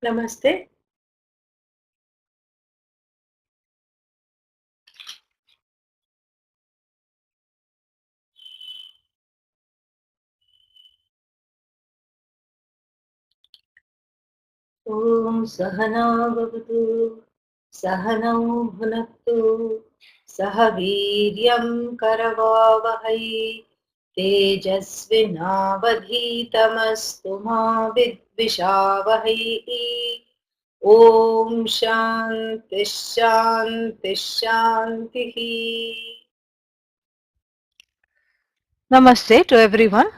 Namaste. Om Sahana Bhavatu Sahanau Bhunaktu Sahaviryam Karavavahai Tejasvinavadhitamastu ma vidvishavahai. Om Shanti Shanti Shanti. Namaste to everyone.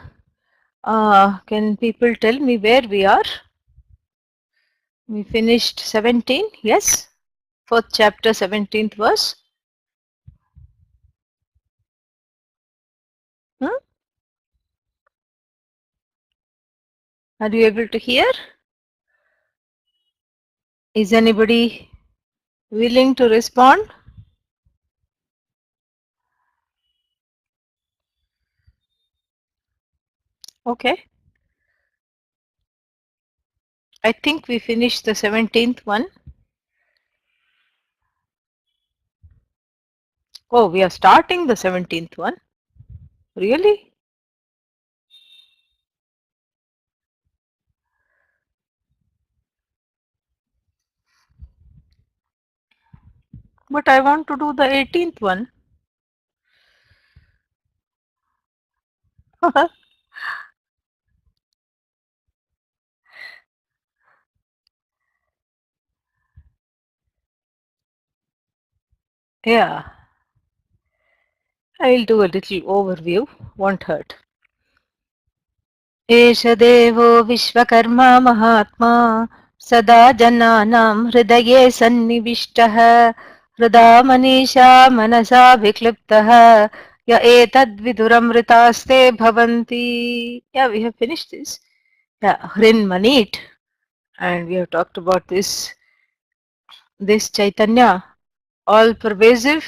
Can people tell me where we are? We finished 17, yes? Fourth chapter, 17th verse. Hmm? Are you able to hear? Is anybody willing to respond? Okay. I think we finished the 17th one. Oh, we are starting the 17th one. Really? But I want to do the 18th one. Yeah. I'll do a little overview. Won't hurt. एष देवो विश्वकर्मा महात्मा सदा जनानां हृदये सन्निविष्टः हृदा मनीषा मनसाभिक्लिप्तः य एतद्विदुरमृतास्ते भवन्ति. Yeah, we have finished this. Yeah, Hrin Manit, and we have talked about this Chaitanya, all pervasive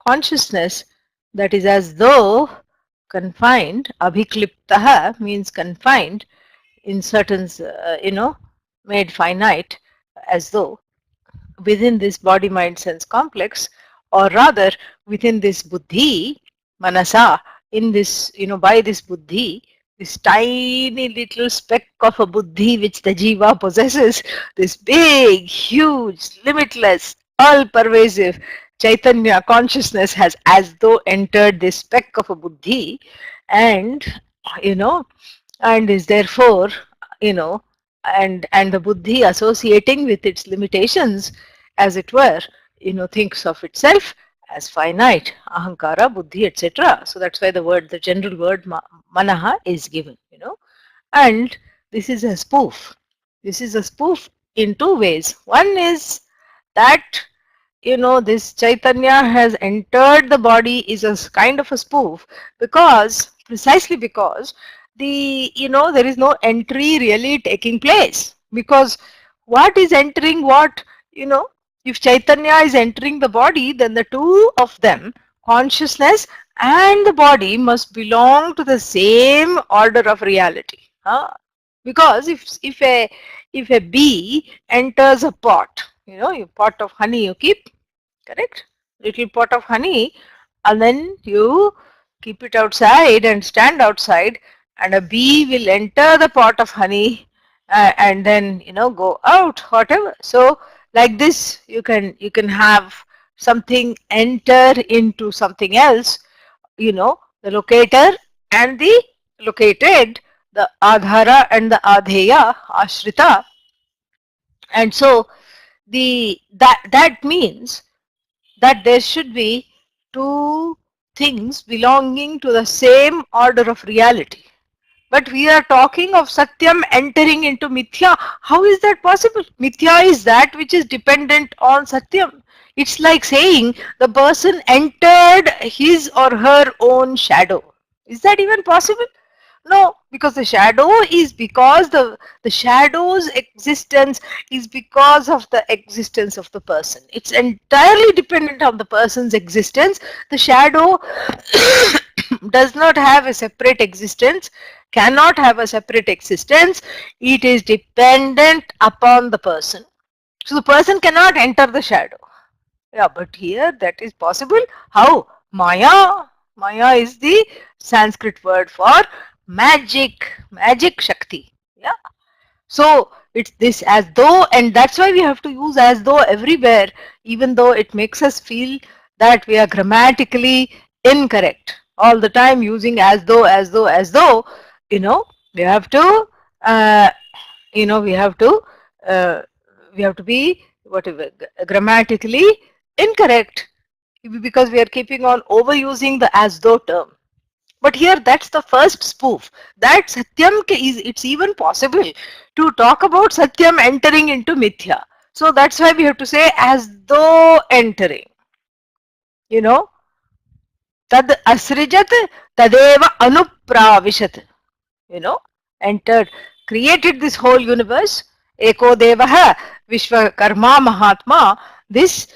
consciousness that is as though confined. Abhikliptaha means confined in certain, made finite, as though within this body mind sense complex, or rather within this buddhi manasa, in this, by this buddhi, this tiny little speck of a buddhi which the jiva possesses, this big, huge, limitless, all pervasive chaitanya consciousness has as though entered this speck of a buddhi, and you know and is therefore, you know and the buddhi, associating with its limitations, as it were, thinks of itself as finite, ahankara, buddhi, etc. So that's why the general word manaha is given, and this is a spoof. This is a spoof in two ways. One is that, this chaitanya has entered the body is a kind of a spoof, precisely because there is no entry really taking place, because what is entering what, if chaitanya is entering the body, then the two of them, consciousness and the body, must belong to the same order of reality. Because if a bee enters a pot, you pot of honey you keep, correct, little pot of honey, and then you keep it outside and stand outside, and a bee will enter the pot of honey, and then go out, whatever. So like this, you can have something enter into something else, the locator and the located, the adhara and the adheya, ashrita. And so that means that there should be two things belonging to the same order of reality. But we are talking of Satyam entering into Mithya. How is that possible? Mithya is that which is dependent on Satyam. It's like saying the person entered his or her own shadow. Is that even possible? No, because the shadow is because the shadow's existence is because of the existence of the person. It's entirely dependent on the person's existence. The shadow does not have a separate existence, cannot have a separate existence. It is dependent upon the person. So the person cannot enter the shadow. Yeah, but here that is possible. How? Maya. Maya is the Sanskrit word for magic, magic Shakti. Yeah. So it's this as though, and that's why we have to use as though everywhere, even though it makes us feel that we are grammatically incorrect all the time using as though, as though, as though. You know, we have to, uh, you know, uh, we have to be whatever grammatically incorrect because we are keeping on overusing the as though term. But here that's the first spoof. That Satyam is, it's even possible to talk about Satyam entering into Mithya. So that's why we have to say as though entering. You know, tad asrijat tadeva anupravishat. You know, entered, created this whole universe. Eko devaha Vishwakarma Mahatma. This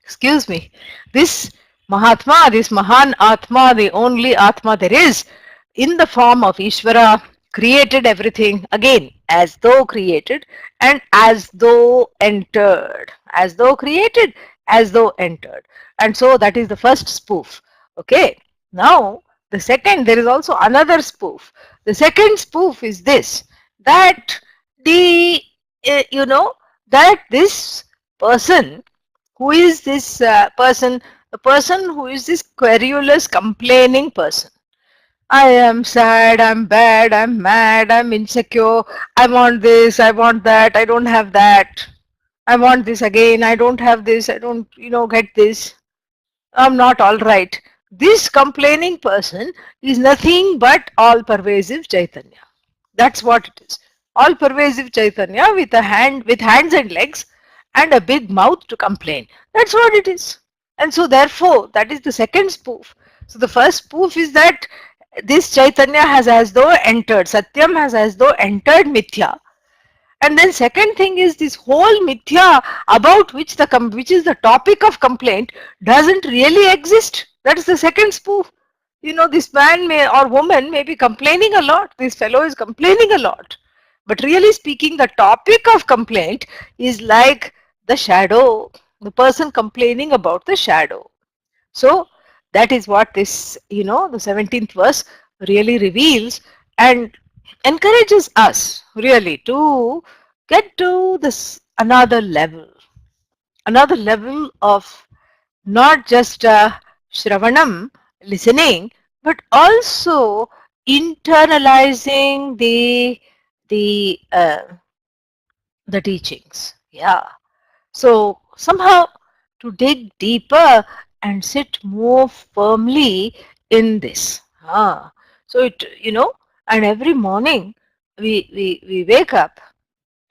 excuse me, this Mahatma, this Mahan Atma, the only Atma there is, in the form of Ishvara, created everything again as though created and as though entered. As though created, as though entered. And so that is the first spoof. Okay. Now, the second, there is also another spoof. The second spoof is this, that the, you know, that this person, who is this person? The person who is this querulous, complaining person. I am sad, I'm bad, I'm mad, I'm insecure, I want this, I want that, I don't have that. I want this again, I don't have this, I don't, get this. I'm not all right. This complaining person is nothing but all pervasive Chaitanya. That's what it is. All pervasive Chaitanya with a hand, with hands and legs and a big mouth to complain. That's what it is. And so therefore, that is the second spoof. So the first spoof is that this Chaitanya has as though entered, Satyam has as though entered Mithya. And then second thing is this whole mithya about which which is the topic of complaint doesn't really exist. That is the second spoof. This man may or woman may be complaining a lot. This fellow is complaining a lot. But really speaking, the topic of complaint is like the shadow, the person complaining about the shadow. So that is what this, the 17th verse really reveals and encourages us really to get to this another level of not just Shravanam, listening, but also internalizing the teachings. Yeah. So somehow to dig deeper and sit more firmly in this. So and every morning we wake up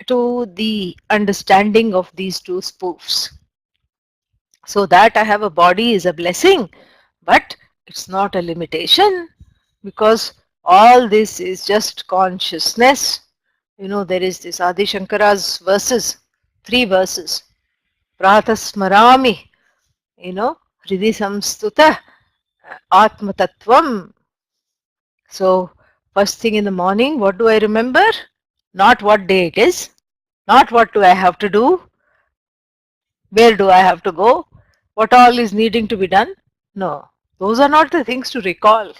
to the understanding of these two spoofs. So that I have a body is a blessing, but it's not a limitation because all this is just consciousness. There is this Adi Shankara's verses, 3 verses. Pratasmarami, Hridi Samstuta, Atma Tattvam. So, first thing in the morning, what do I remember? Not what day it is, not what do I have to do, where do I have to go, what all is needing to be done. No, those are not the things to recall.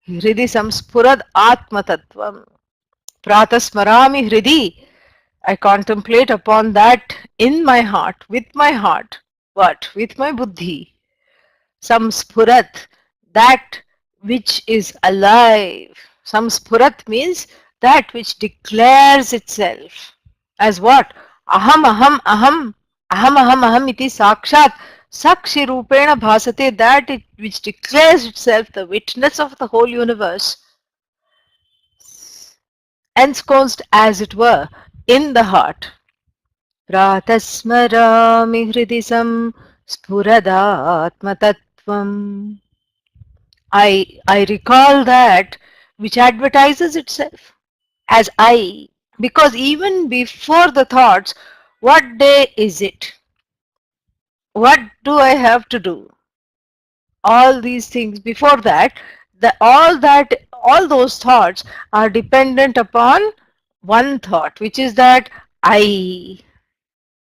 Hridi Samspurad Atma Tattvam. Pratasmarami Hridi. I contemplate upon that in my heart, with my heart. What? With my buddhi. Samspurat, that which is alive. Samspurat means that which declares itself as what? Aham aham aham. Aham aham aham iti sakshat. Sakshi rupena bhasate, that which declares itself the witness of the whole universe, ensconced as it were in the heart. Pratasmarami hridisam spuradaatmatattvam. I recall that which advertises itself as I, because even before the thoughts, What day is it? What do I have to do? All these things before that, all those thoughts are dependent upon one thought, which is that I.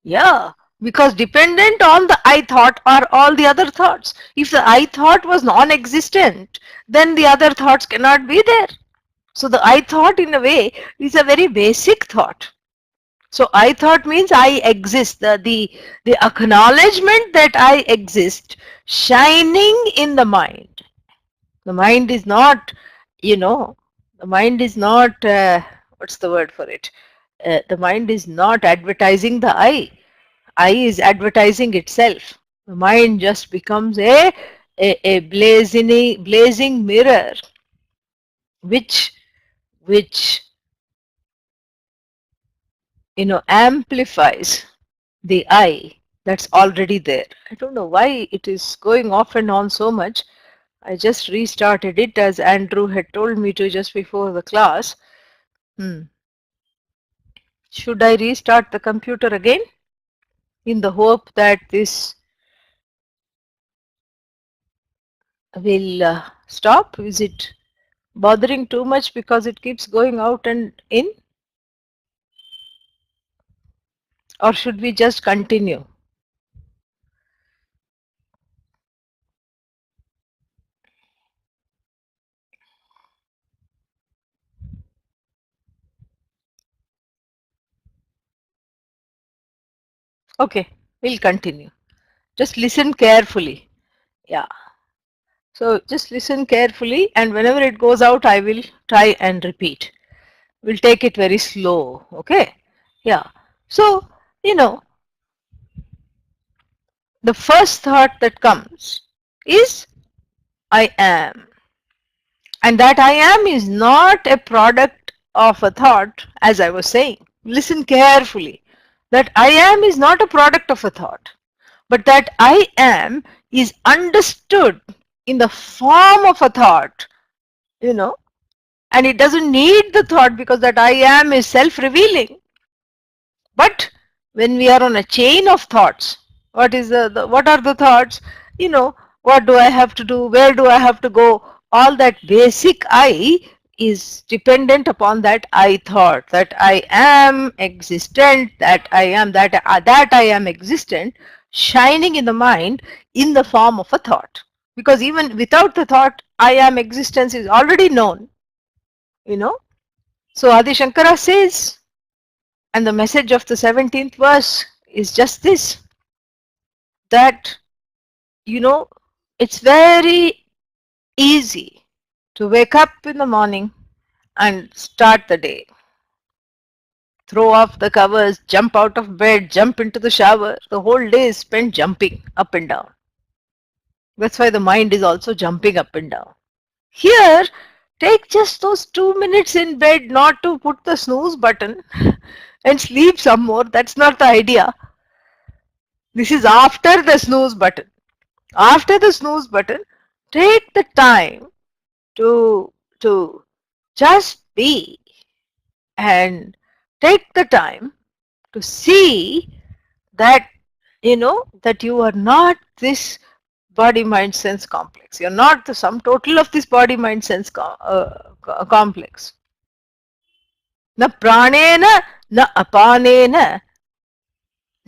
Yeah, because dependent on the I thought are all the other thoughts. If the I thought was non-existent, then the other thoughts cannot be there. So the I thought in a way is a very basic thought. So I thought means I exist, the acknowledgement that I exist shining in the mind. The mind is not, you know, the mind is not, what's the word for it? The mind is not advertising the I. I is advertising itself. The mind just becomes a blazing mirror which which amplifies the I that's already there. I don't know why it is going off and on so much. I just restarted it as Andrew had told me to just before the class. Should I restart the computer again in the hope that this will stop? Is it bothering too much because it keeps going out and in? Or should we just continue? Okay, we'll continue. Just listen carefully. Yeah. So just listen carefully, and whenever it goes out, I will try and repeat. We'll take it very slow. Okay? Yeah. So, you know, the first thought that comes is I am. And that I am is not a product of a thought, as I was saying. Listen carefully. That I am is not a product of a thought, but that I am is understood in the form of a thought, you know, and it doesn't need the thought because that I am is self-revealing. But when we are on a chain of thoughts, what is what are the thoughts? What do I have to do? Where do I have to go? All that basic I is dependent upon that I thought, that I am existent, that I am existent, shining in the mind in the form of a thought. Because even without the thought, I am existence is already known, you know. So Adi Shankara says, and the message of the 17th verse is just this, that, you know, it's very easy to wake up in the morning and start the day. Throw off the covers, jump out of bed, jump into the shower. The whole day is spent jumping up and down. That's why the mind is also jumping up and down. Here, take just those 2 minutes in bed, not to put the snooze button and sleep some more. That's not the idea. This is after the snooze button. After the snooze button, take the time to just be, and take the time to see that, that you are not this body mind sense complex. You're not the sum total of this body mind sense complex. Na pranena na apanena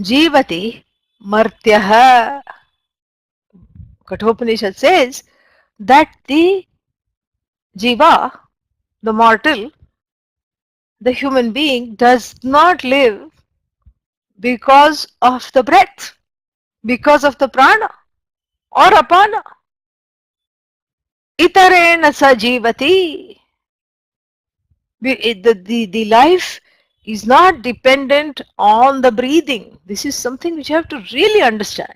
jivati martyaha. Kathopanishad says that the jiva, the mortal, the human being, does not live because of the breath, because of the prana or apana. Itarena sajivati. The life is not dependent on the breathing. This is something which you have to really understand.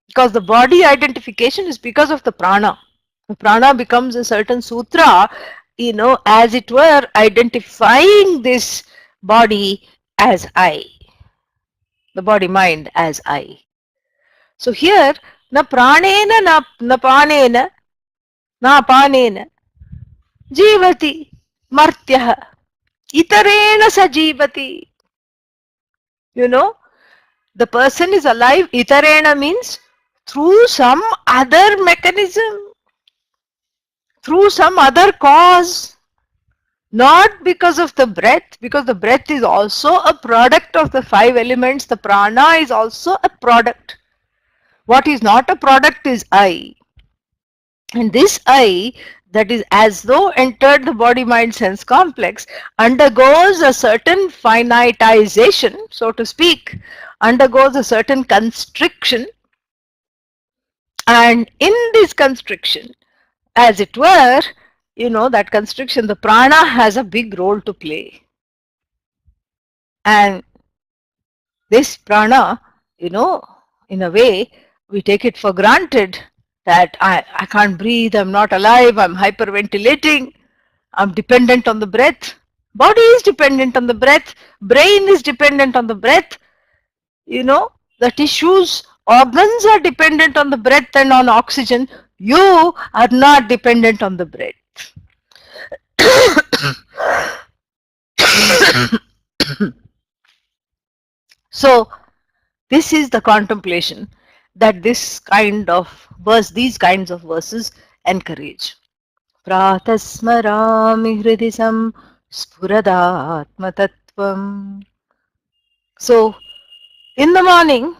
Because the body identification is because of the prana. The prana becomes a certain sutra, as it were, identifying this body as I, the body mind as I. So here, na pranena na panena na apanena jivati martyah itarena sa jivati. You know, the person is alive, itarena means through some other mechanism, through some other cause, not because of the breath, because the breath is also a product of the five elements. The prana is also a product. What is not a product is I. And this I, that is as though entered the body mind sense complex, undergoes a certain finitization, so to speak, undergoes a certain constriction. And in this constriction, as it were, that constriction, the prana has a big role to play. And this prana, in a way, we take it for granted that I can't breathe, I'm not alive, I'm hyperventilating, I'm dependent on the breath. Body is dependent on the breath, brain is dependent on the breath, the tissues, organs are dependent on the breath and on oxygen. You are not dependent on the breath. So, this is the contemplation that these kinds of verses encourage. Pratasmarami hridisam spuradatma tattvam. So, in the morning,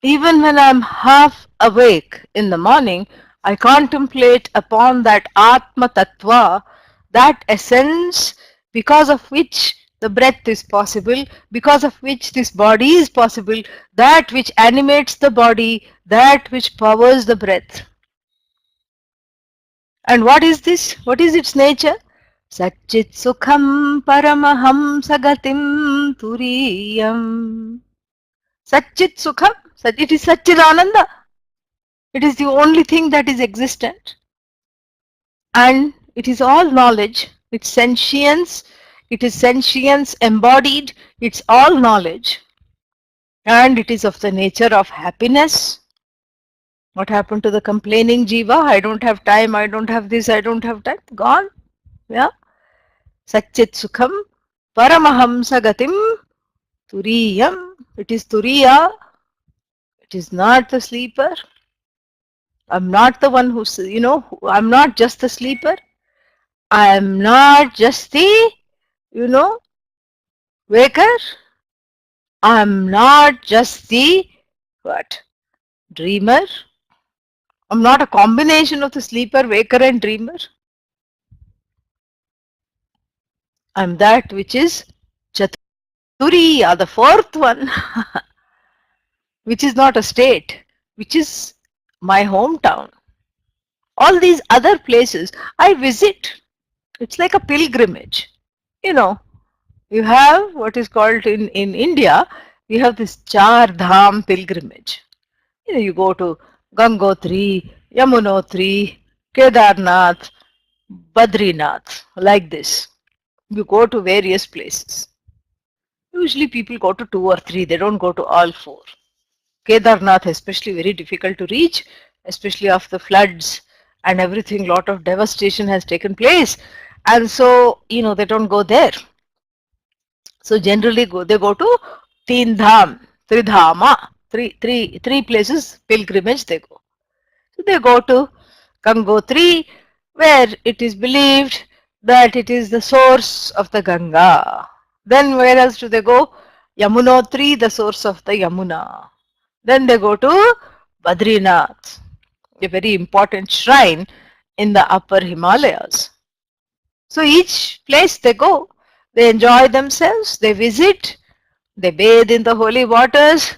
even when I'm half awake in the morning, I contemplate upon that Atma Tattva, that essence because of which the breath is possible, because of which this body is possible, that which animates the body, that which powers the breath. And what is this? What is its nature? Satchit Sukham Paramaham Sagatim Turiyam. Satchit Sukham, it is Satchidananda. It is the only thing that is existent. And it is all knowledge. It's sentience. It is sentience embodied. It's all knowledge. And it is of the nature of happiness. What happened to the complaining jiva? I don't have time, I don't have this, I don't have that. Gone. Yeah. Satchit Sukham Paramahamsa Gatim Turiyam. It is Turiya. It is not the sleeper. I'm not the one who's, I'm not just the sleeper. I'm not just the, waker. I'm not just the, what? Dreamer. I'm not a combination of the sleeper, waker and dreamer. I'm that which is Chaturiya, the fourth one, which is not a state, which is my hometown. All these other places I visit. It's like a pilgrimage. You have what is called in India, we have this Char Dham pilgrimage. You go to Gangotri, Yamunotri, Kedarnath, Badrinath, like this. You go to various places. Usually people go to 2 or 3, they don't go to all 4. Kedarnath especially very difficult to reach, especially after floods and everything, lot of devastation has taken place. And so, they don't go there. So generally they go to Teen Dham, Tridhama, three places pilgrimage they go. So they go to Gangotri, where it is believed that it is the source of the Ganga. Then where else do they go? Yamunotri, the source of the Yamuna. Then they go to Badrinath, a very important shrine in the upper Himalayas. So each place they go, they enjoy themselves, they visit, they bathe in the holy waters,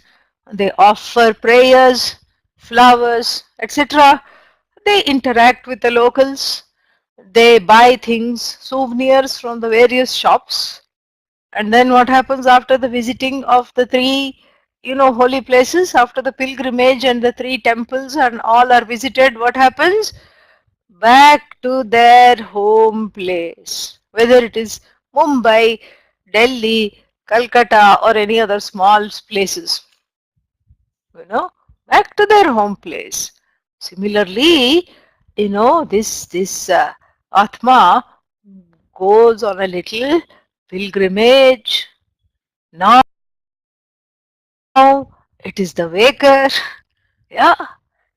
they offer prayers, flowers, etc. They interact with the locals, they buy things, souvenirs from the various shops. And then what happens after the visiting of the 3, holy places, after the pilgrimage and the 3 temples and all are visited, what happens? Back to their home place, whether it is Mumbai, Delhi, Calcutta or any other small places, back to their home place. Similarly, this Atma goes on a little pilgrimage, not now it is the waker. Yeah,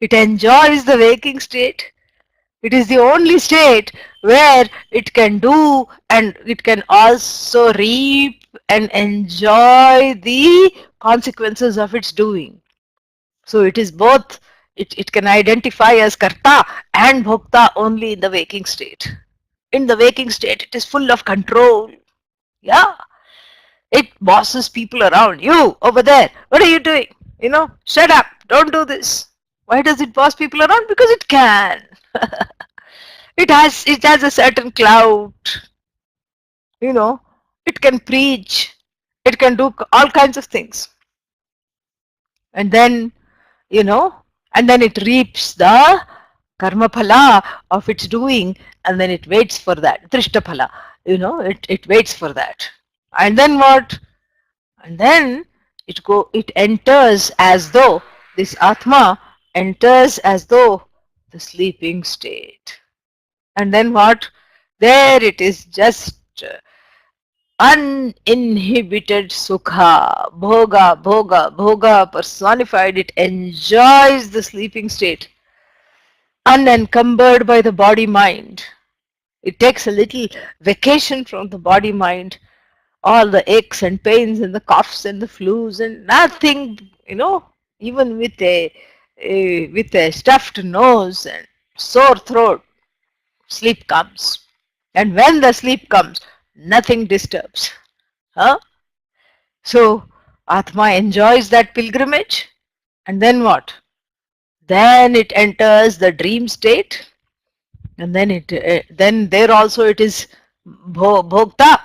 it enjoys the waking state. It is the only state where it can do and it can also reap and enjoy the consequences of its doing. So it is both, it can identify as karta and bhokta only in the waking state. In the waking state, it is full of control. Yeah, it bosses people around. You over there, what are you doing? Shut up, don't do this. Why does it boss people around? Because it can. It has a certain clout, you know, it can preach, it can do all kinds of things. And then, you know, and then it reaps the karma phala of its doing, and then it waits for that. Drishta phala, it waits for that. And then what? And then it enters as though this Atma enters as though the sleeping state. And then what? There it is just uninhibited sukha, bhoga personified. It enjoys the sleeping state, unencumbered by the body mind. It takes a little vacation from the body mind, all the aches and pains and the coughs and the flus and nothing, even with a stuffed nose and sore throat, sleep comes. And when the sleep comes, nothing disturbs. Huh? So Atma enjoys that pilgrimage, and then what? Then it enters the dream state, and then there also it is bhokta,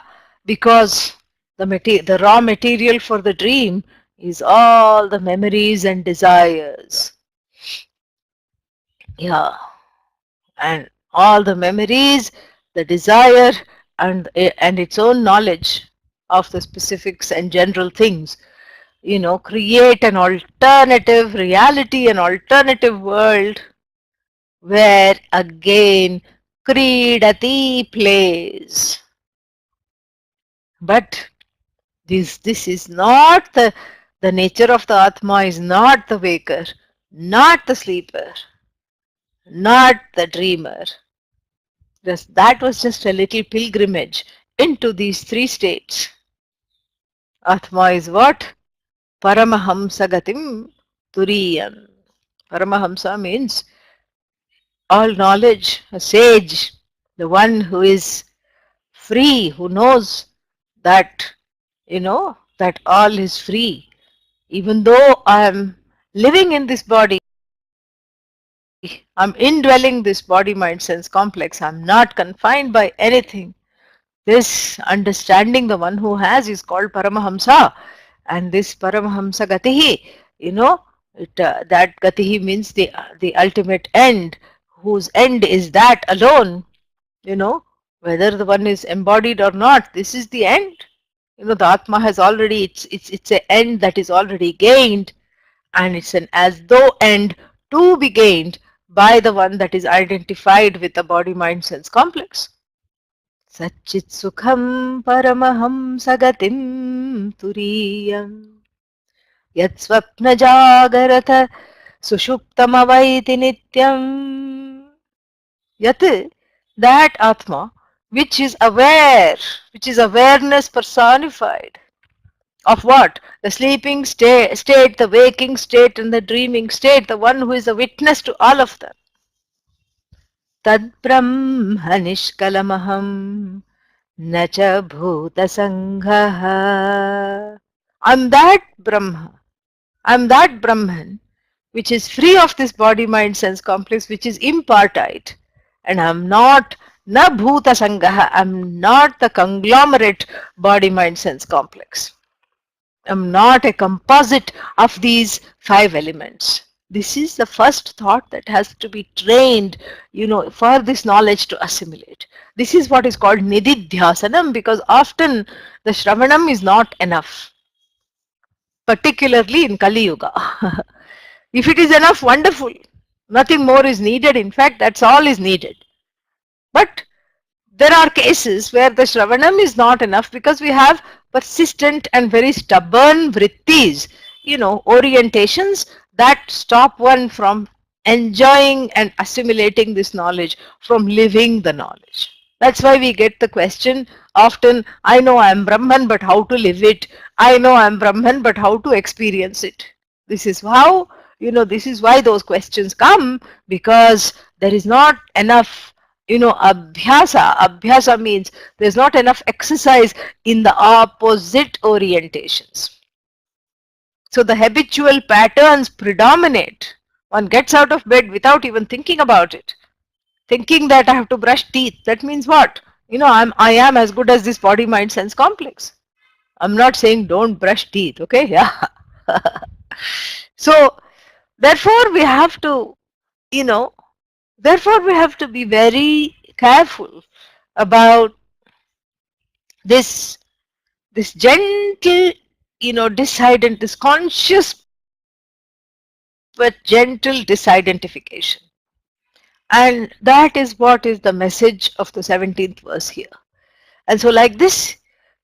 because the raw material for the dream is all the memories and desires. Yeah, and all the memories, the desire, and its own knowledge of the specifics and general things, create an alternative reality, an alternative world where again Kridati plays. But this is not the nature of the Atma is not the waker, not the sleeper, not the dreamer. That was just a little pilgrimage into these three states. Atma is what? Paramahamsa gatim turiyam. Paramahamsa means all knowledge, a sage, the one who is free, who knows that, that all is free. Even though I am living in this body, I'm indwelling this body, mind, sense complex, I'm not confined by anything. This understanding, the one who has, is called Paramahamsa. And this Paramahamsa Gatihi, that Gatihi means the ultimate end, whose end is that alone, whether the one is embodied or not, this is the end. The Atma has already, it's an end that is already gained, and it's an as though end to be gained by the one that is identified with the body, mind, sense complex. Satchit Sukham Paramaham Sagatim Turiyam Yat Swapna Jagarata Sushuptamavaiti Nityam. Yat, that Atma which is aware, which is awareness personified. Of what? The sleeping state, the waking state, and the dreaming state, the one who is a witness to all of them. Tad Brahma Nishkalamaham Nacha Bhuta Sanghaha. I'm that Brahma. I'm that Brahman which is free of this body, mind, sense complex, which is impartite. And I'm not na bhuta sangaha. I'm not the conglomerate body, mind, sense complex. I'm not a composite of these five elements. This is the first thought that has to be trained, for this knowledge to assimilate. This is what is called nididhyasanam, because often the shravanam is not enough, particularly in Kali Yuga. If it is enough, wonderful. Nothing more is needed. In fact, that's all is needed. But there are cases where the shravanam is not enough because we have persistent and very stubborn vrittis, orientations that stop one from enjoying and assimilating this knowledge, from living the knowledge. That's why we get the question often, I know I am Brahman, but how to live it? I know I am Brahman, but how to experience it? This is how, this is why those questions come, because there is not enough, abhyasa. Abhyasa means there's not enough exercise in the opposite orientations. So the habitual patterns predominate. One gets out of bed without even thinking about it. Thinking that I have to brush teeth. That means what? I am as good as this body, mind, sense complex. I'm not saying don't brush teeth, okay? Yeah. So therefore we have to, you know, therefore we have to be very careful about this this gentle, this conscious but gentle disidentification. And that is what is the message of the 17th verse here. And so like this,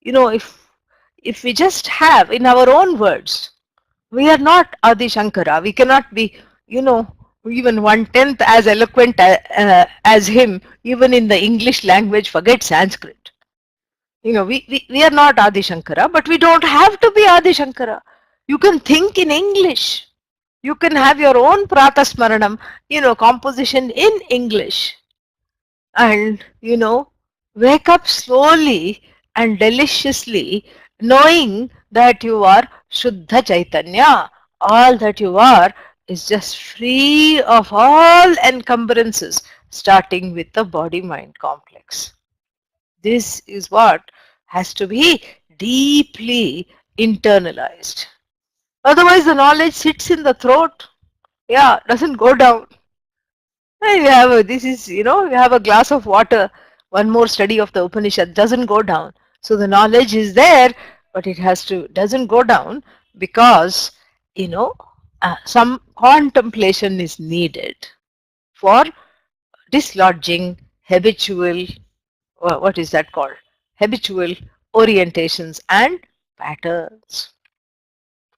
if we just have in our own words, we are not Adi Shankara. We cannot be, even 1/10 as eloquent as him, even in the English language, forget Sanskrit. We are not Adi Shankara, but we don't have to be Adi Shankara. You can think in English. You can have your own Pratasmaranam, composition in English. And, wake up slowly and deliciously, knowing that you are Shuddha Chaitanya. All that you are is just free of all encumbrances, starting with the body-mind complex. This is what has to be deeply internalized. Otherwise, the knowledge sits in the throat. Yeah, doesn't go down. And you have a glass of water. One more study of the Upanishad doesn't go down. So the knowledge is there, but it doesn't go down because, some contemplation is needed for dislodging habitual, what is that called? Habitual orientations and patterns.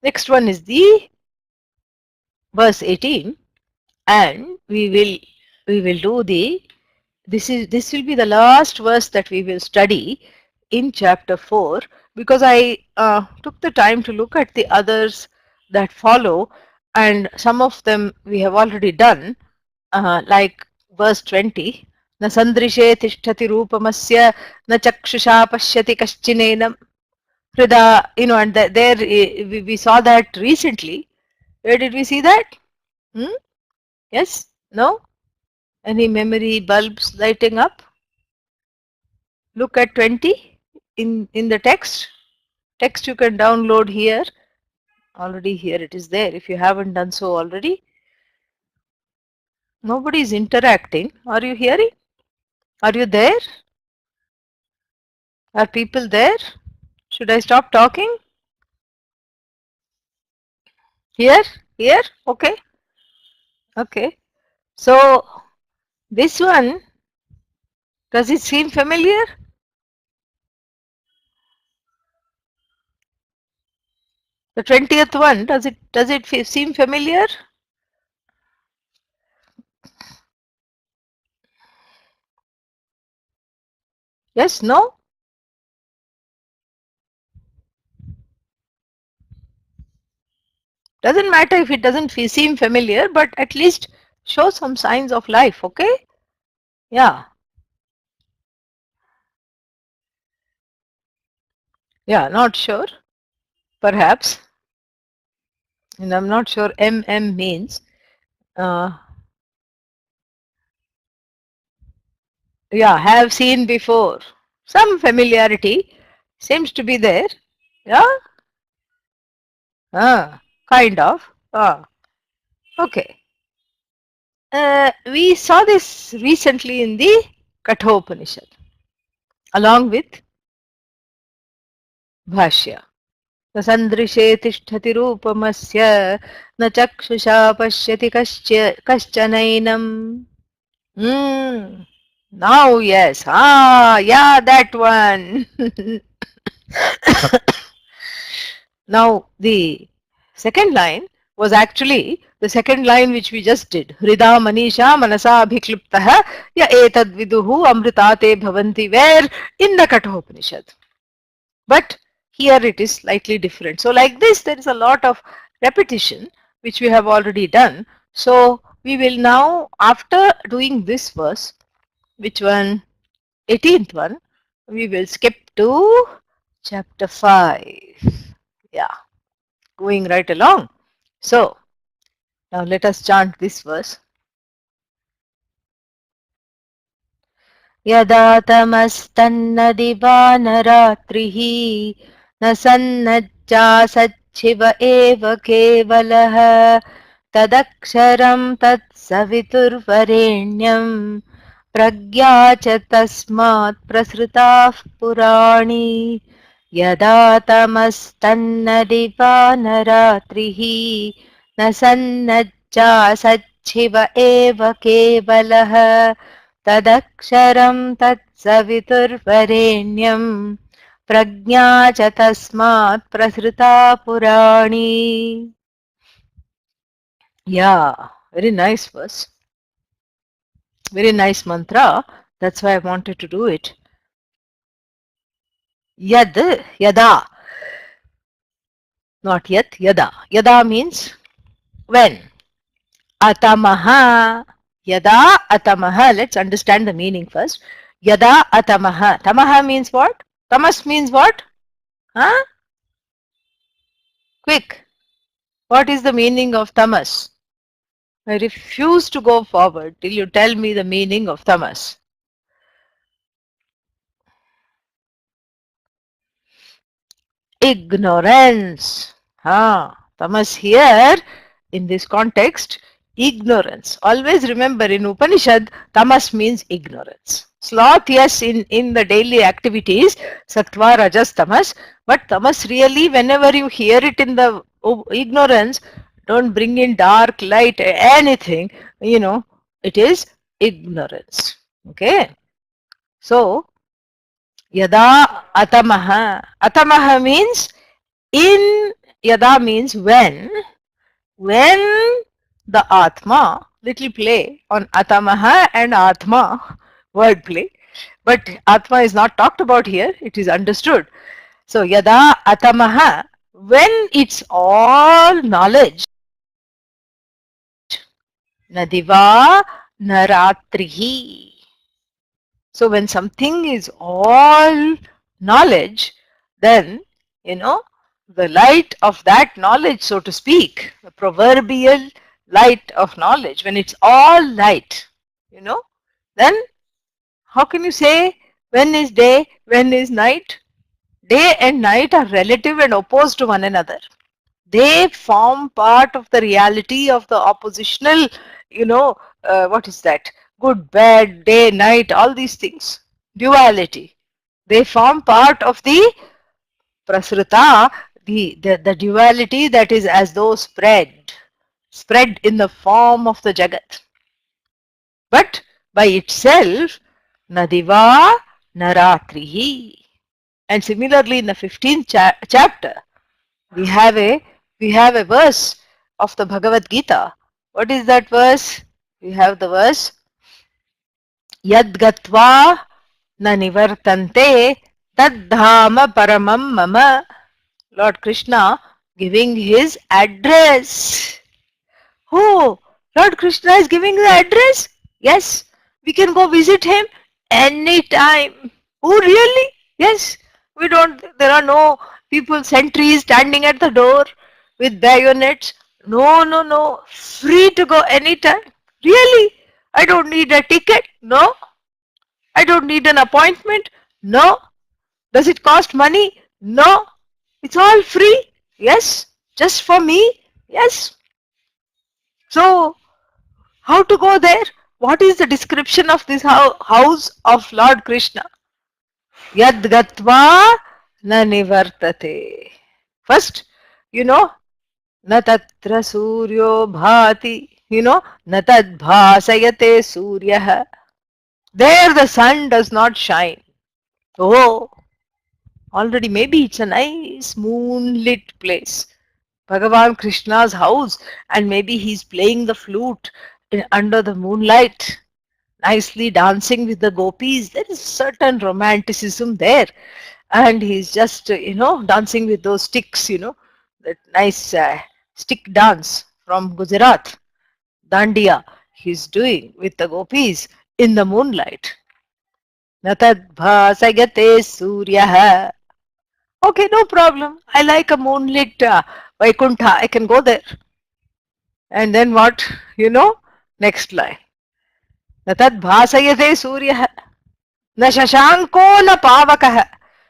Next one is the verse 18, and we will do this will be the last verse that we will study in chapter 4, because I took the time to look at the others that follow, and some of them we have already done, like verse 20, na sandrishe tishtati rupamasya na chakshusha pashyati kaschinenam hrida, and there we saw that recently. Where did we see that? Yes? No? Any memory bulbs lighting up? Look at 20 in the text. Text you can download here. Already here it is there if you haven't done so already. Nobody is interacting. Are you hearing? Are you there? Are people there? Should I stop talking? Here? Here? Okay. Okay. So this one, does it seem familiar? The 20th one, does it seem familiar? Yes? No? Doesn't matter if it doesn't seem familiar, but at least show some signs of life, okay? Yeah. Yeah, not sure. Perhaps. And I'm not sure MM means. Yeah, have seen before. Some familiarity seems to be there. Yeah? Kind of. Okay. We saw this recently in the Kathopanishad along with Bhashya. न सन्दृशे तिष्ठति रूपमस्य न चक्षुषा पश्यति कश्चनैनम्. Now, yes. Yeah, that one. Now, the Second line was actually the second line which we just did. Hrida Manisha Manasa Abhikliptaha Ya Etad Viduhu Amritate Bhavanti, where in the Kathopanishad. But here it is slightly different. So like this, there is a lot of repetition which we have already done. So we will now, after doing this verse, which one? 18th one, we will skip to chapter 5. Yeah, going right along. So now let us chant this verse. Yada tamastannadivanaratrihi nasannajja sachiva eva kevalah tadaksharam tatsaviturvarenyam pragya cha tasmat prasrutah purani yada tamastannadivanaratrihi nasannajja sachiva eva kevalah तदक्षरं तत्सवितुर्वरेण्यं प्रज्ञा च तस्मात् प्रसृता पुराणी. Yeah, very nice verse. Very nice mantra. That's why I wanted to do it. Yad, yada. Not yat, yada. Yada means when. Atamaha. Yada atamaha. Let's understand the meaning first. Yada atamaha. Tamaha means what? Tamas means what? Huh? Quick. What is the meaning of tamas? I refuse to go forward till you tell me the meaning of tamas. Ignorance. Tamas here in this context, ignorance. Always remember in Upanishad, tamas means ignorance. Sloth, yes, in the daily activities, sattva, rajas, tamas, but tamas really, whenever you hear it in the ignorance, don't bring in dark, light, anything, it is ignorance. Okay? So, yada atamaha. Atamaha means yada means when the Atma, little play on Atamaha and Atma, word play, but Atma is not talked about here, it is understood. So yada Atamaha, when it's all knowledge, Nadiva Naratrihi. So when something is all knowledge, then, the light of that knowledge, so to speak, the proverbial light of knowledge, when it's all light, then how can you say when is day, when is night? Day and night are relative and opposed to one another. They form part of the reality of the oppositional, what is that? Good, bad, day, night, all these things. Duality. They form part of the prasruta, the duality that is as though spread in the form of the Jagat. But by itself, Nadiva Naratrihi. And similarly in the 15th chapter, we have a verse of the Bhagavad Gita. What is that verse? We have the verse Yad Gatva Na Nivartante Tad Dhama Paramam Mama. Lord Krishna giving his address. Oh, Lord Krishna is giving the address? Yes, we can go visit him anytime. Oh, really? Yes. There are no people, sentries standing at the door with bayonets. No. Free to go anytime. Really? I don't need a ticket. No. I don't need an appointment. No. Does it cost money? No. It's all free. Yes. Just for me. Yes. So, how to go there? What is the description of this house of Lord Krishna? Yad gatva na nivartate. First, na tatra suryo bhati, na tad bhasayate suryaha. There the sun does not shine. Oh, already maybe it's a nice moonlit place, Bhagavan Krishna's house, and maybe he's playing the flute under the moonlight, nicely dancing with the gopis. There is certain romanticism there, and he's just dancing with those sticks, that nice stick dance from Gujarat, Dandiya. He's doing with the gopis in the moonlight. Natadbhasayate Suryaha. Okay, no problem. I like a moonlit Vaikuntha. I can go there. And then what? Next line. Natadbhasayate Suryaha. Na shashanko na pavakaha.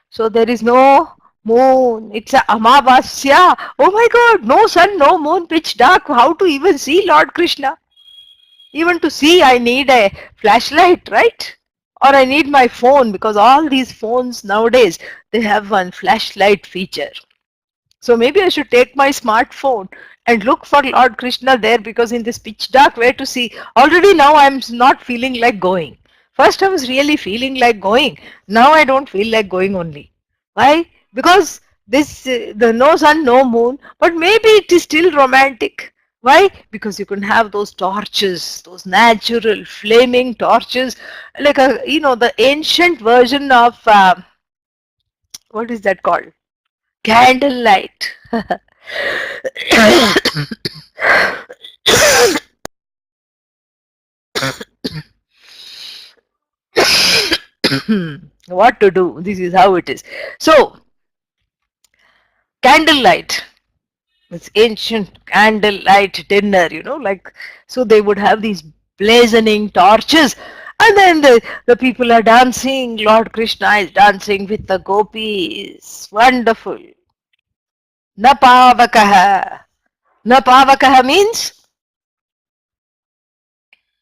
So there is no moon. It's a amavasya. Oh my God, no sun, no moon, pitch dark. How to even see Lord Krishna? Even to see, I need a flashlight, right? Or I need my phone, because all these phones nowadays, they have one flashlight feature. So maybe I should take my smartphone and look for Lord Krishna there, because in this pitch dark, where to see? Already now I'm not feeling like going. First I was really feeling like going. Now I don't feel like going only. Why? Because this the no sun, no moon, but maybe it is still romantic. Why? Because you can have those torches, those natural flaming torches, like the ancient version of what is that called? Candlelight. What to do? This is how it is. So, candlelight. It's ancient candlelight dinner, like, so they would have these blazoning torches, and then the people are dancing. Lord Krishna is dancing with the gopis. Wonderful. Napavakaha. Napavakaha means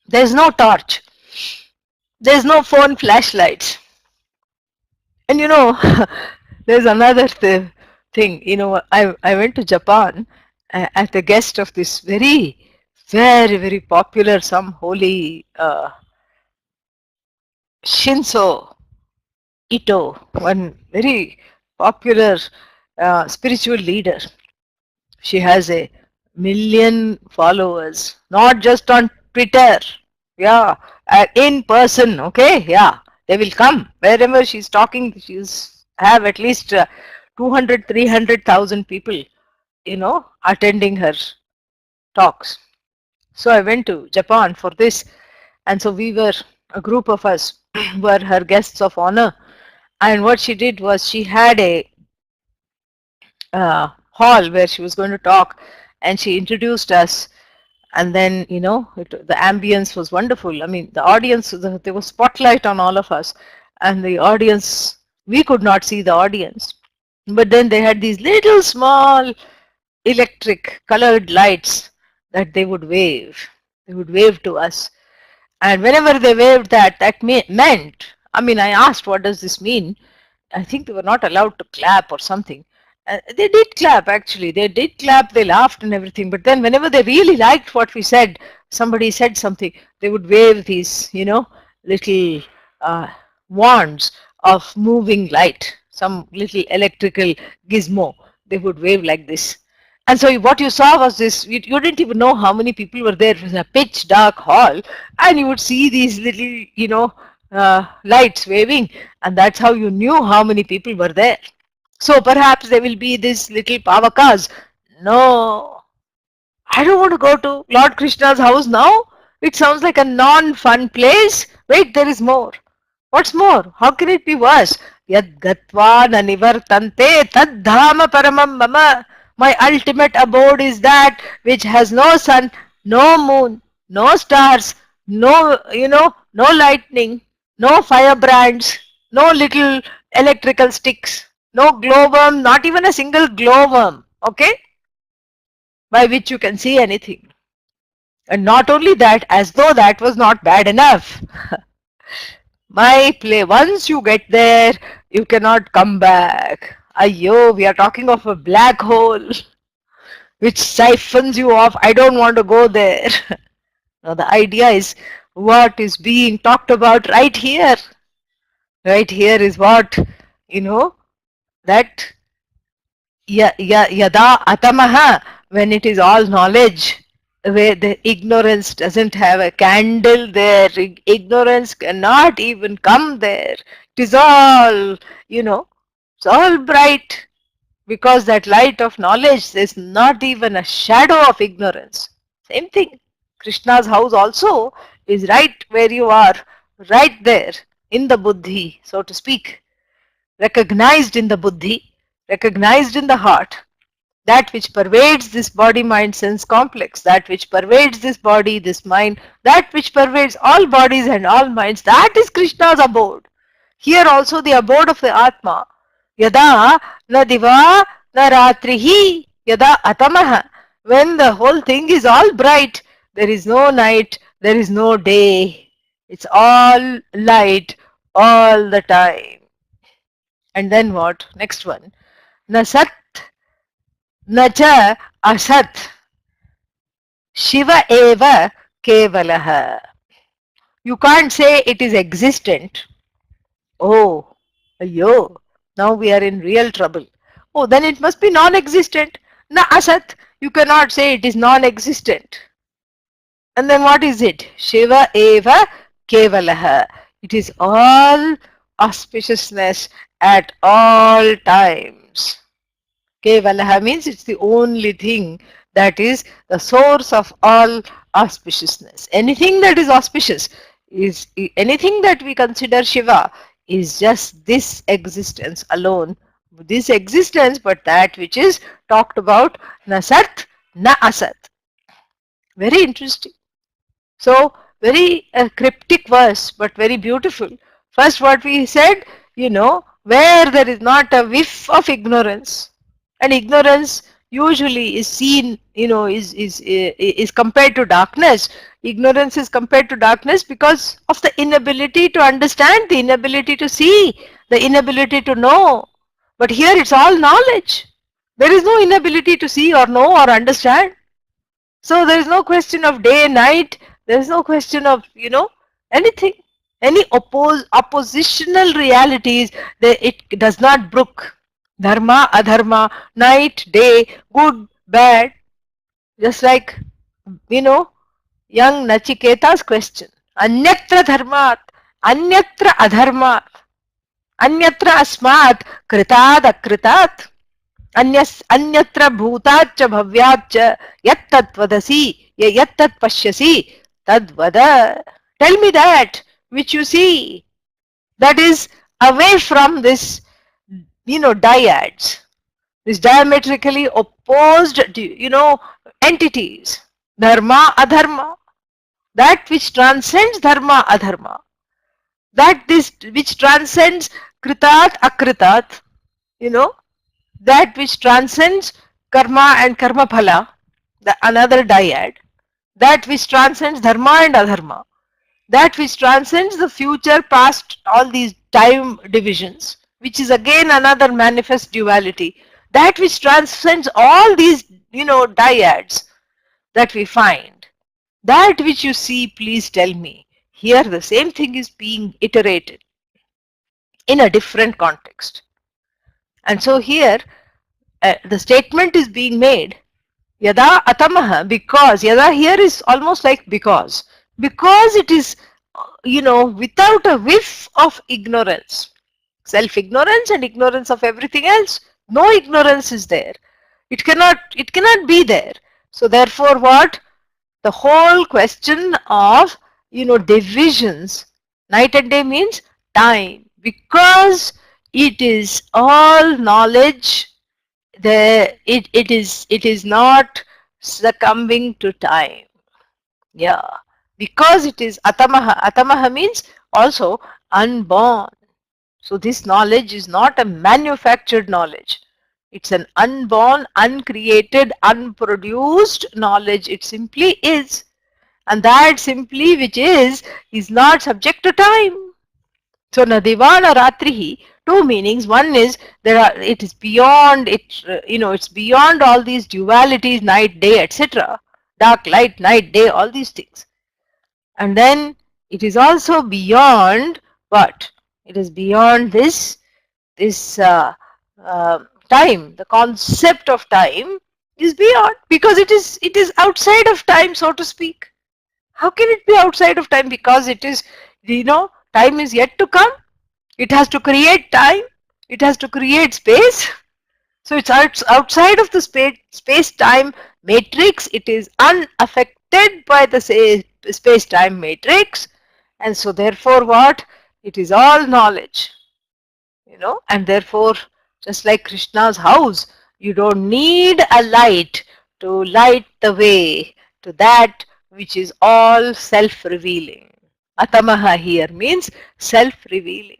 there's no torch. There's no phone flashlights. And there's another thing. I went to Japan as a guest of this very, very, very popular, some holy Shinso Ito, one very popular spiritual leader. She has a million followers, not just on Twitter. Yeah, in person. Okay, yeah, they will come wherever she's talking. She's have at least 200, 300,000 people, attending her talks. So I went to Japan for this, and so we were a group of us were her guests of honor. And what she did was she had a hall where she was going to talk, and she introduced us. And then the ambience was wonderful. I mean, the audience, there was spotlight on all of us, and the audience, we could not see the audience, but then they had these little small electric colored lights that they would wave to us. And whenever they waved that meant, I mean, I asked, what does this mean? I think they were not allowed to clap or something. They did clap, actually. They did clap, they laughed and everything. But then, whenever they really liked what we said, somebody said something, they would wave these, little uh, wands of moving light, some little electrical gizmo. They would wave like this. And so what you saw was this, you didn't even know how many people were there. It was a pitch dark hall, and you would see these little, lights waving, and that's how you knew how many people were there. So perhaps there will be this little pavakas. No, I don't want to go to Lord Krishna's house now. It sounds like a non-fun place. Wait, there is more. What's more? How can it be worse? Yad gatva na nivartante tad dhama paramam mama. My ultimate abode is that which has no sun, no moon, no stars, no, no lightning, no firebrands, no little electrical sticks, no glowworm, not even a single glowworm, okay, by which you can see anything. And not only that, as though that was not bad enough. My play, once you get there, you cannot come back. Ayyo, we are talking of a black hole which siphons you off. I don't want to go there. Now, the idea is what is being talked about right here. Right here is what, that Yada atamaha, when it is all knowledge, where the ignorance doesn't have a candle there, ignorance cannot even come there. It is all, you know, it's all bright, because that light of knowledge, there's not even a shadow of ignorance. Same thing. Krishna's house also is right where you are, right there in the buddhi, so to speak, recognized in the buddhi, recognized in the heart. That which pervades this body mind sense complex, that which pervades this body, this mind, that which pervades all bodies and all minds, that is Krishna's abode. Here also the abode of the Atma. Yada na diva na ratrihi, yada atamaha. When the whole thing is all bright, there is no night, there is no day. It's all light all the time. And then what? Next one. Na sat na cha asat. Shiva eva kevalaha. You can't say it is existent. Oh, ayyo, now we are in real trouble. Oh, then it must be non-existent. Na asat, you cannot say it is non-existent. And then what is it? Shiva eva kevalaha. It is all auspiciousness at all times. Kevalaha means it's the only thing that is the source of all auspiciousness. Anything that is auspicious is anything that we consider Shiva is just this existence alone. This existence, but that which is talked about, na sat, na asat. Very interesting. So, very cryptic verse, but very beautiful. First, what we said, where there is not a whiff of ignorance, and ignorance usually is seen, is compared to darkness. Ignorance is compared to darkness because of the inability to understand, the inability to see, the inability to know. But here it's all knowledge. There is no inability to see or know or understand. So there is no question of day, night. There is no question of, anything. Any oppositional realities, it does not brook. Dharma, adharma, night, day, good, bad. Just like, young Nachiketa's question. Anyatra dharmat, anyatra adharmat, anyatra asmat, kritat akritat. अन्यत्र भूताच्च भव्याच्च यत्तत् वदसि यत्तत् पश्यसि तद्वद. Tell me that which you see, that is away from this, dyads, this diametrically opposed, entities. Dharma, adharma, that which transcends dharma, adharma, that this which transcends kritat, akritat, that which transcends karma and karma phala, another dyad, that which transcends dharma and adharma, that which transcends the future, past, all these time divisions, which is again another manifest duality, that which transcends all these, dyads that we find, that which you see, please tell me. Here the same thing is being iterated in a different context. And so here the statement is being made, yada atamaha, because yada here is almost like because it is, without a whiff of ignorance, self-ignorance and ignorance of everything else. No ignorance is there. It cannot be there. So therefore what? The whole question of, divisions, night and day means time, because it is all knowledge. It is not succumbing to time. Yeah, because it is atamaha. Atamaha means also unborn. So this knowledge is not a manufactured knowledge. It's an unborn, uncreated, unproduced knowledge. It simply is. And that simply which is not subject to time. So Nadivana Ratrihi, two meanings. One is it is beyond it, it's beyond all these dualities, night, day, etc. Dark, light, night, day, all these things. And then it is also beyond what? It is beyond this time, the concept of time is beyond, because it is outside of time, so to speak. How can it be outside of time? Because it is, time is yet to come. It has to create time. It has to create space. So it's outside of the space-time matrix. It is unaffected by the space-time matrix. And so therefore what? It is all knowledge. And therefore, just like Krishna's house, you don't need a light to light the way to that which is all self-revealing. Atamaha here means self-revealing,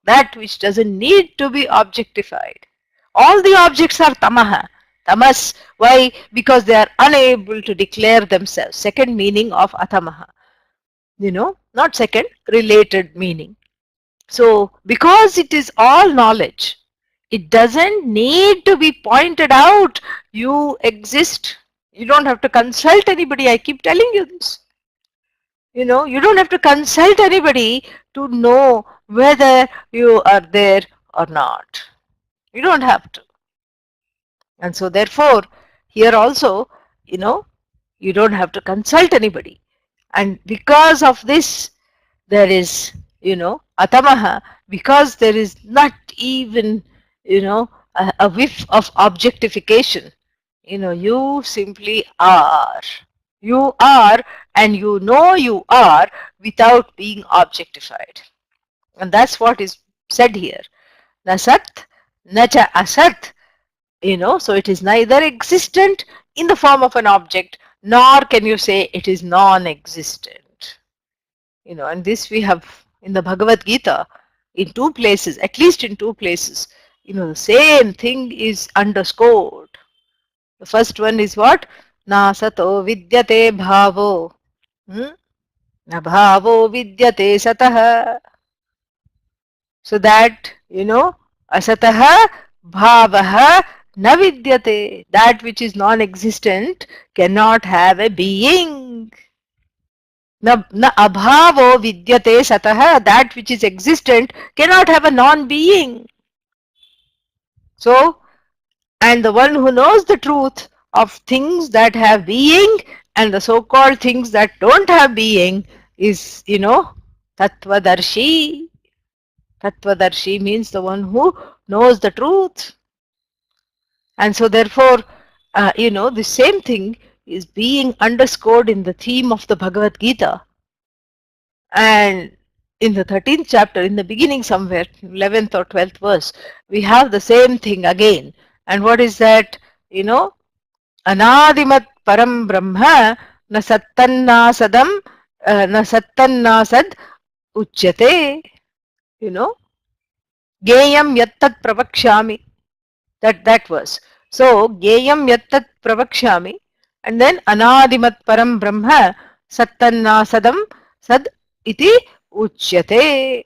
that which doesn't need to be objectified. All the objects are tamaha, tamas. Why? Because they are unable to declare themselves. Second meaning of atamaha, not second, related meaning. So, because it is all knowledge, it doesn't need to be pointed out. You exist. You don't have to consult anybody. I keep telling you this. You don't have to consult anybody to know whether you are there or not. You don't have to. And so therefore, here also, you don't have to consult anybody. And because of this, there is, atamaha, because there is not even, a whiff of objectification. You simply are. You are, and you are without being objectified. And that's what is said here. Na sat, na cha asat. So it is neither existent in the form of an object, nor can you say it is non-existent. And this we have in the Bhagavad Gita in two places, at least in two places. The same thing is underscored. The first one is what? Na sato vidyate bhavo. Na bhavo vidyate satah. So that, asatah bhavaha na vidyate. That which is non-existent cannot have a being. Na abhavo vidyate satah. That which is existent cannot have a non-being. So, and the one who knows the truth of things that have being and the so-called things that don't have being is, Tattvadarshi. Tattvadarshi means the one who knows the truth. And so therefore, the same thing is being underscored in the theme of the Bhagavad Gita. And in the 13th chapter, in the beginning somewhere, 11th or 12th verse, we have the same thing again. And what is that? Anadimat param brahma na sattannasadam na sattannasad uchyate. Geyam yattat pravakshami. That was. So, Geyam yattat pravakshami. And then Anadimat param brahma sattannasadam sad iti uchyate.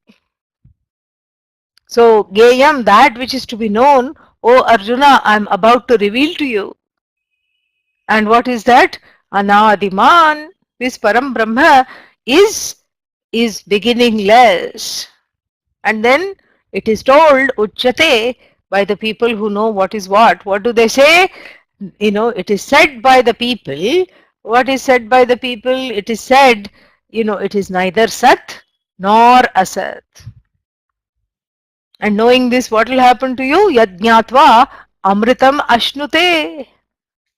So, Geyam, that which is to be known, O Arjuna, I am about to reveal to you. And what is that? Anadiman. This param brahma is beginningless. And then it is told, Uchyate, by the people who know what is what. What do they say? It is said by the people. What is said by the people? It is said, it is neither Sat nor Asat. And knowing this, what will happen to you? Yajnatva amritam ashnute.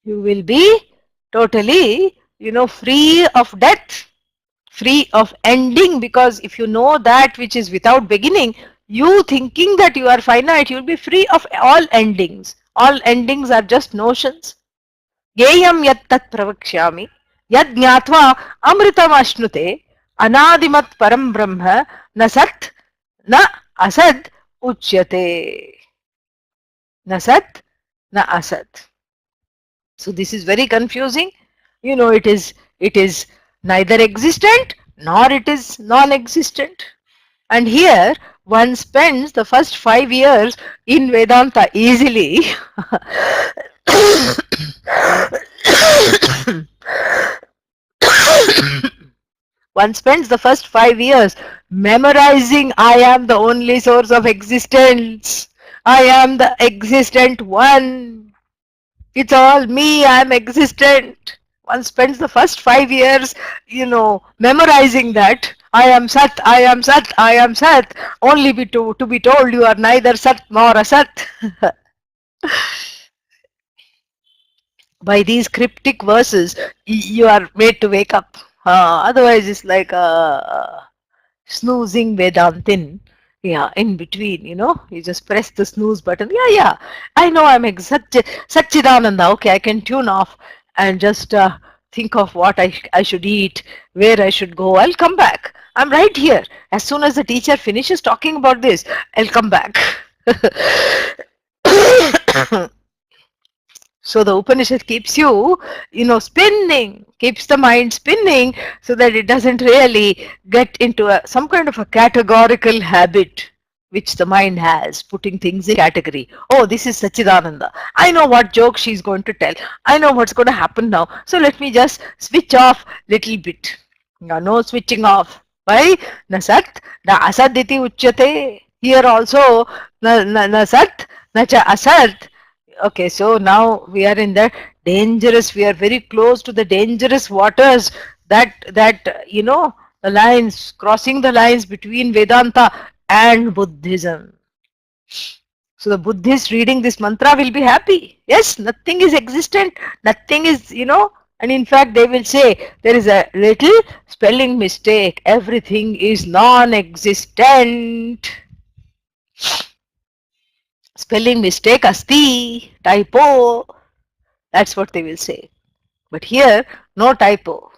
You will be totally, free of death, free of ending, because if you know that which is without beginning, you thinking that you are finite, you will be free of all endings. All endings are just notions. Geyam yattat pravakshyami yad jnatva amritam ashnute anadimat param brahma na sat na asad uchyate. Na sat na asad. So this is very confusing. It is neither existent nor it is non-existent. And here one spends the first 5 years in Vedanta easily. One spends the first 5 years memorizing I am the only source of existence. I am the existent one. It's all me, I'm existent. One spends the first 5 years, memorizing that. I am Sat, I am Sat, I am Sat, only to be told you are neither Sat nor Asat. By these cryptic verses, you are made to wake up. Otherwise, it's like a snoozing Vedantin. Yeah, in between, you just press the snooze button. Yeah, yeah, I know I'm Satchidananda. Okay, I can tune off and just think of what I should eat, where I should go. I'll come back. I'm right here. As soon as the teacher finishes talking about this, I'll come back. So the Upanishad keeps you, spinning, keeps the mind spinning so that it doesn't really get into some kind of a categorical habit which the mind has, putting things in category. Oh, this is Sachidananda. I know what joke she's going to tell. I know what's going to happen now. So let me just switch off little bit. No switching off. Why? Na sat, na asad iti uchyate. Here also, na sat, na cha asat. Okay, so now we are in the dangerous, we are very close to the dangerous waters that the lines, crossing the lines between Vedanta and Buddhism. So the Buddhist reading this mantra will be happy. Yes, nothing is existent, nothing is, and in fact they will say there is a little spelling mistake, everything is non-existent. Spelling mistake asti, typo. That's what they will say. But here, no typo.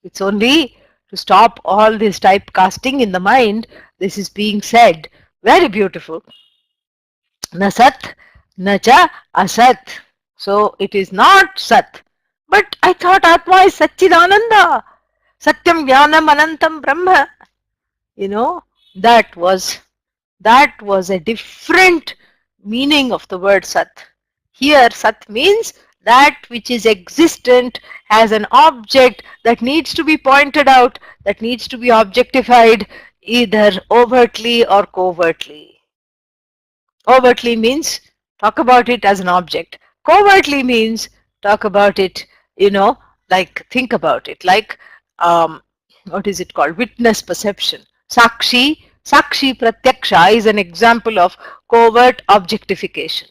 It's only to stop all this typecasting in the mind. This is being said. Very beautiful. Na sat, na cha asat. So it is not sat. But I thought Atma is Satchidananda. Satyam Jnanam Anantam Brahma. You know, that was that was a different meaning of the word Sat. Here, Sat means that which is existent as an object that needs to be pointed out, that needs to be objectified either overtly or covertly. Overtly means talk about it as an object. Covertly means talk about it, like think about it, like what is it called? Witness perception. Sakshi Pratyaksha is an example of covert objectification.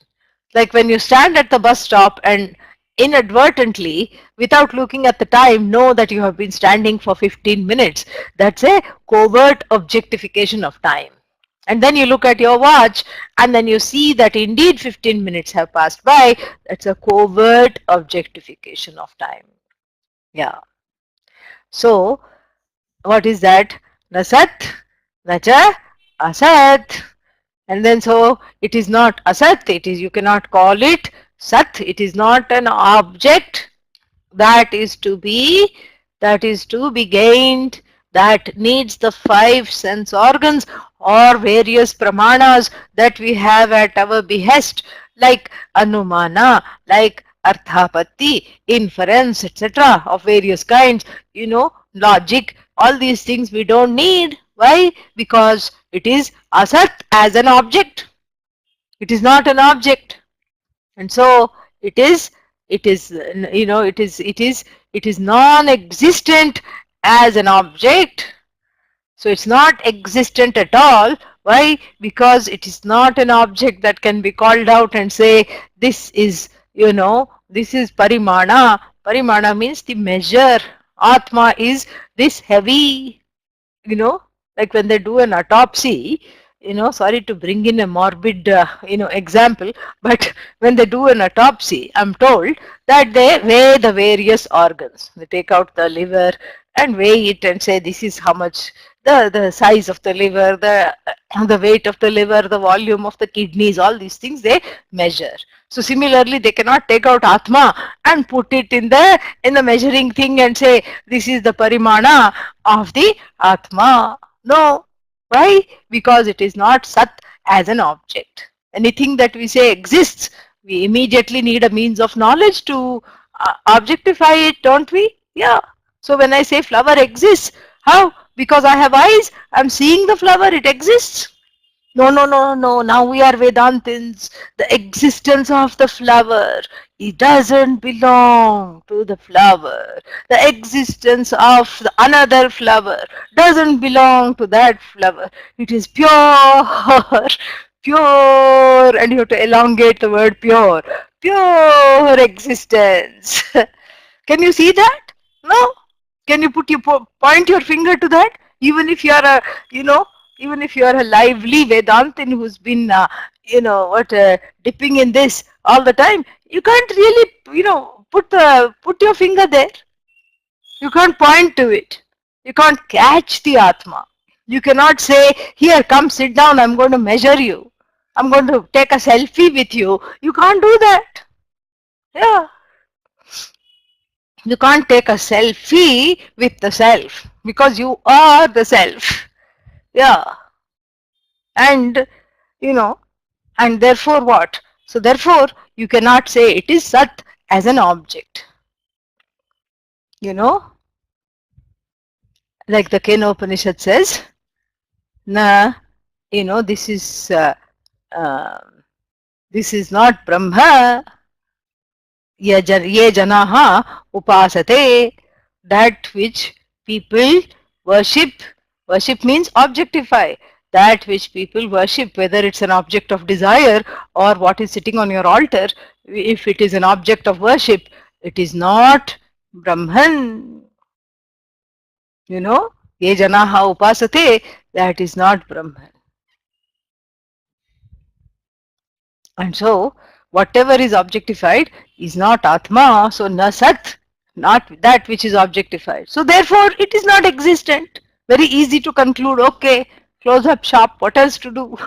Like when you stand at the bus stop and inadvertently, without looking at the time, know that you have been standing for 15 minutes. That's a covert objectification of time. And then you look at your watch and then you see that indeed 15 minutes have passed by. That's a covert objectification of time. Yeah. So, what is that? Nasat, nacha, asat. And then so it is not asat, it is, you cannot call it sat, it is not an object that is to be gained, that needs the 5 sense organs or various pramanas that we have at our behest, like anumana, like arthapatti, inference, etc., of various kinds, logic, all these things we don't need. Why? Because it is asat as an object. It is not an object. And so it is non-existent as an object. So it's not existent at all. Why? Because it is not an object that can be called out and say this is, this is parimana. Parimana means the measure. Atma is this heavy, like when they do an autopsy, sorry to bring in a morbid, example, but when they do an autopsy, I'm told that they weigh the various organs. They take out the liver and weigh it and say this is how much, the size of the liver, the weight of the liver, the volume of the kidneys, all these things they measure. So similarly, they cannot take out Atma and put it in the measuring thing and say this is the parimana of the Atma. No. Why? Because it is not Sat as an object. Anything that we say exists, we immediately need a means of knowledge to objectify it, don't we? Yeah. So when I say flower exists, how? Because I have eyes, I'm seeing the flower, it exists. No, no, no, no. Now we are Vedantins. The existence of the flower, it doesn't belong to the flower. The existence of the another flower doesn't belong to that flower. It is pure, pure, and you have to elongate the word pure. Pure existence. Can you see that? No? Can you put your point your finger to that? Even if you are a, you know, even if you are a lively Vedantin who's been, dipping in this all the time, you can't really, put your finger there. You can't point to it. You can't catch the Atma. You cannot say, here, come sit down, I'm going to measure you. I'm going to take a selfie with you. You can't do that. Yeah. You can't take a selfie with the self because you are the self. Yeah. And, you know, and therefore what? So therefore, you cannot say it is Sat as an object. You know, like the Kena Upanishad says, na, uh, this is not Brahma, ye janaha upasate, that which people worship. Worship means objectify. That which people worship, whether it's an object of desire or what is sitting on your altar, if it is an object of worship, it is not Brahman. You know, ye janaha upasate, that is not Brahman. And so, whatever is objectified is not Atma, so na Sat, not that which is objectified. So, therefore, it is not existent. Very easy to conclude, okay, close up shop, what else to do?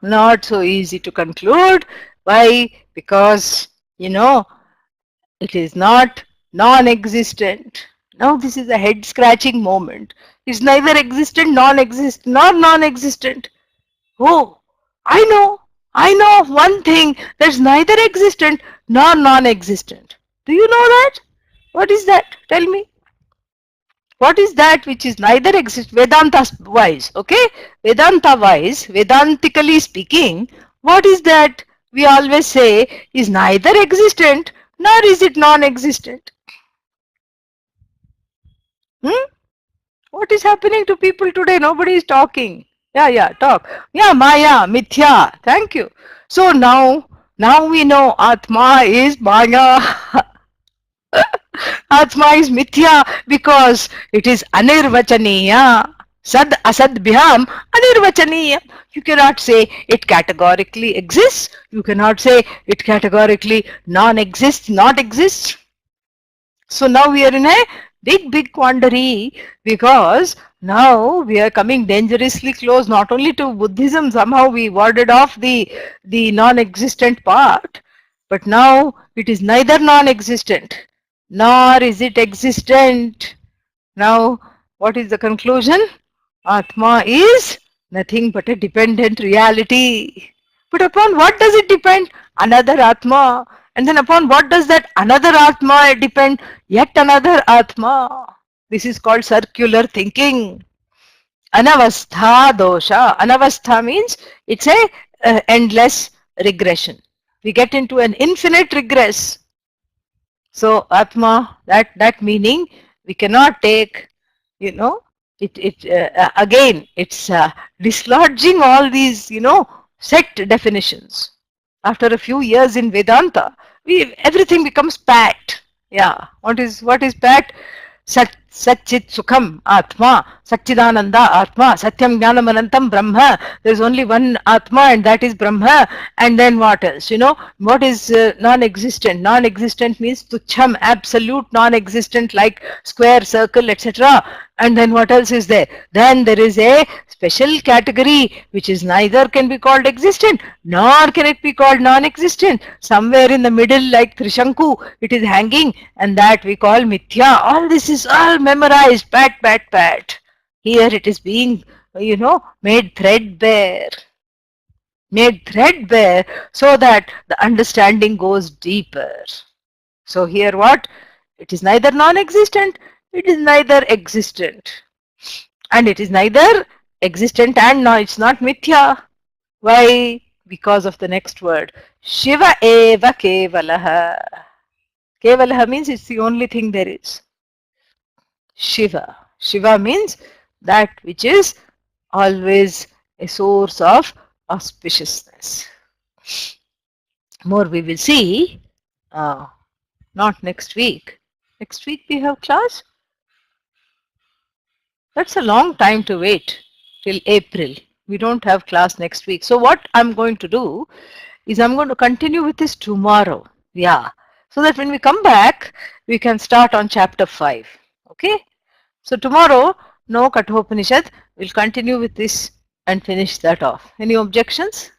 Not so easy to conclude. Why? Because, it is not non existent. Now, this is a head scratching moment. It's neither existent, nor non existent. Oh, I know of one thing that's neither existent nor non-existent. Do you know that? What is that? Tell me. What is that which is neither exist Vedanta wise? Okay, Vedanta wise, Vedantically speaking, what is that we always say is neither existent nor is it non-existent? Hmm? What is happening to people today? Nobody is talking. Yeah, talk. Yeah, Maya, Mithya. Thank you. So now we know Atma is Maya. Atma is Mithya because it is Anirvachaniya. Sad Asad Bhyam Anirvachaniya. You cannot say it categorically exists. You cannot say it categorically non-exists, not exists. So now we are in a big quandary because now we are coming dangerously close not only to Buddhism, somehow we warded off the non-existent part, but now it is neither non-existent nor is it existent. Now what is the conclusion? Atma is nothing but a dependent reality. But upon what does it depend? Another Atma. And then upon what does that another Atma depend? Yet another Atma. This is called circular thinking. Anavastha dosha. Anavastha means it's a endless regression. We get into an infinite regress. So Atma, that meaning we cannot take, again it's dislodging all these set definitions. After a few years in Vedanta, everything becomes packed. Yeah, what is packed? Satchit Sukham Atma, Satchidananda Atma, Satyam Jnanam Anantam Brahma. There is only one Atma and that is Brahma. And then what else? What is non-existent? Non-existent means Tucham, absolute non-existent like square, circle, etc. And then what else is there? Then there is a special category which is neither can be called existent nor can it be called non-existent. Somewhere in the middle like Trishanku it is hanging and that we call Mithya. All this is all memorized, pat. Here it is being, made threadbare. Made threadbare so that the understanding goes deeper. So here what? It is neither non-existent, it is neither existent. And it is neither existent, and no, it's not mithya. Why? Because of the next word. Shiva eva kevalaha. Kevalaha means it's the only thing there is. Shiva. Shiva means that which is always a source of auspiciousness. More we will see. Not next week. Next week we have class. That's a long time to wait till April. We don't have class next week. So what I'm going to do is I'm going to continue with this tomorrow. Yeah. So that when we come back, we can start on chapter 5. Okay. So tomorrow, no Kathopanishad, we'll continue with this and finish that off. Any objections?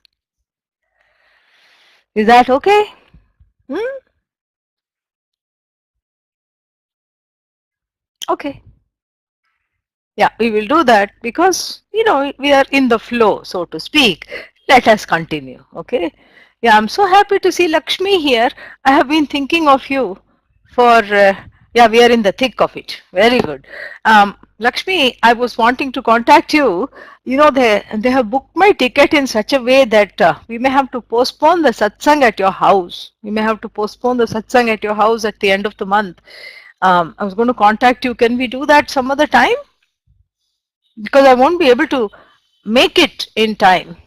Is that okay? Hmm? Okay. Yeah, we will do that because, we are in the flow, so to speak. Let us continue. Okay. Yeah, I'm so happy to see Lakshmi here. I have been thinking of you for, yeah, we are in the thick of it. Very good. Lakshmi, I was wanting to contact you. They have booked my ticket in such a way that we may have to postpone the satsang at your house. We may have to postpone the satsang at your house at the end of the month. I was going to contact you. Can we do that some other time? Because I won't be able to make it in time.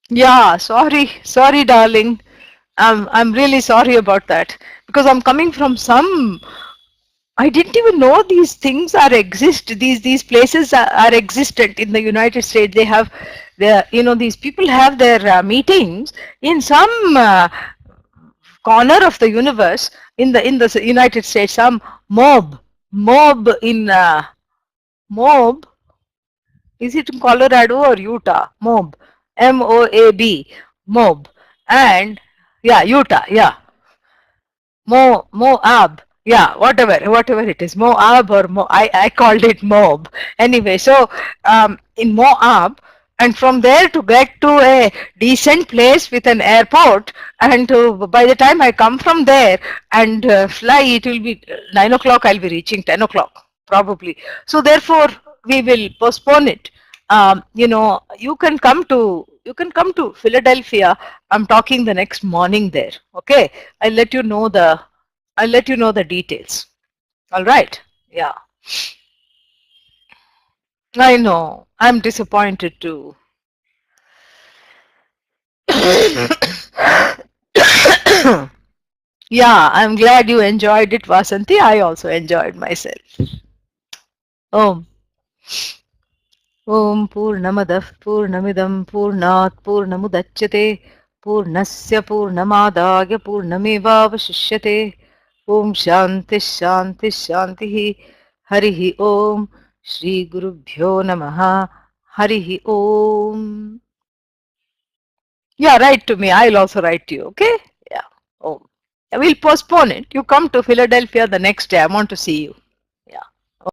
Yeah, sorry, darling. I'm really sorry about that because I'm coming from some. I didn't even know these things exist. These places are existent in the United States. They have these people have their meetings in some corner of the universe in the United States. Some mob in mob. Is it in Colorado or Utah? Moab. Moab. Moab. And yeah, Utah. Yeah. Moab. Yeah, whatever it is. Moab or I called it Moab. Anyway, so in Moab, and from there to get to a decent place with an airport, and by the time I come from there and fly, it will be 9 o'clock. I'll be reaching 10 o'clock probably. So therefore, we will postpone it. You can come to Philadelphia. I'm talking the next morning there. Okay, I'll let you know the details. All right. Yeah. I know. I'm disappointed too. Yeah, I'm glad you enjoyed it, Vasanti. I also enjoyed myself. Om. Om Purnamadah Purnamidam Purnat Purnamudachyate Purnasya Purnamadaya Purnamevavashishyate Om Shanti Shanti Shanti Harihi Om Shri Gurubhyo Namaha Harihi Om. Yeah, write to me. I'll also write to you. Okay? Yeah. Om. We'll postpone it. You come to Philadelphia the next day. I want to see you.